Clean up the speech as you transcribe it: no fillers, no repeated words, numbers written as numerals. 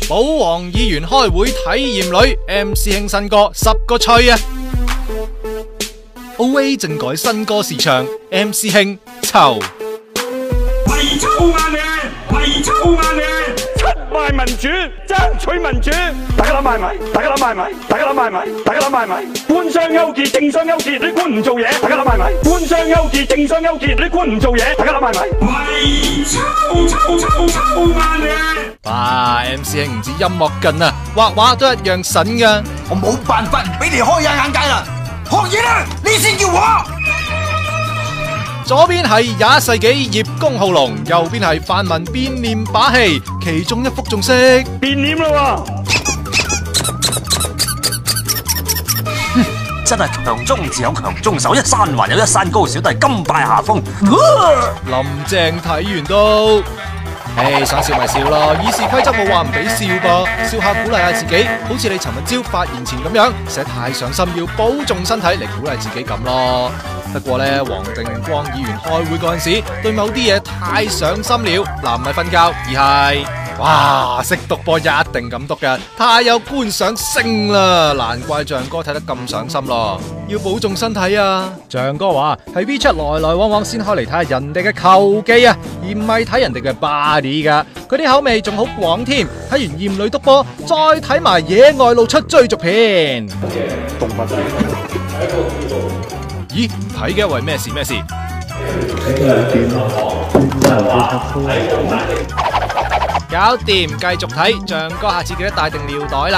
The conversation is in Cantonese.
保皇議員開會體驗女 ，MC 興新歌10個趣啊 ！OA 政改新歌時唱 ，MC 興臭。遺臭萬年，遺臭萬年，出賣民主，爭取民主，大家諗埋咪？大家諗埋咪？大家諗埋咪？大家諗埋咪？官商勾結，政商勾結，啲官唔做嘢，大家諗埋咪？官商勾結，政商勾結，啲官唔做嘢，大家諗埋咪？遺臭萬年。哇 ！MC 興唔止音樂勁啊，畫畫都一樣神噶。我冇辦法唔俾你開下眼界啦，學嘢啦，你先叫我。左邊係21世紀葉公好龍，右邊係泛民變臉把戲，其中一幅仲識變臉啦真係強中自有強中手，一山還有一山高，小弟甘拜下風。林鄭睇完都，想笑咪笑咯，議事規則冇話唔俾笑噃，笑下鼓勵下自己，好似你尋日朝發言前咁樣，寫太上心要保重身體嚟鼓勵自己咁咯。不過呢，黃定光議員開會嗰陣時，對某啲嘢太上心了，嗱唔係瞓覺，而係哇識篤波一定咁篤嘅，太有觀賞性啦，難怪象哥睇得咁上心咯，要保重身體啊！象哥話係 WeChat 來來往往先開嚟睇下人哋嘅球技啊，而唔係睇人哋嘅 body 噶，佢啲口味仲好廣添，睇完厭女篤波，再睇埋野外露出追逐片。動物咦，唔睇嘅為咩事？搞掂，繼續睇，象哥下次記得帶定尿袋啦。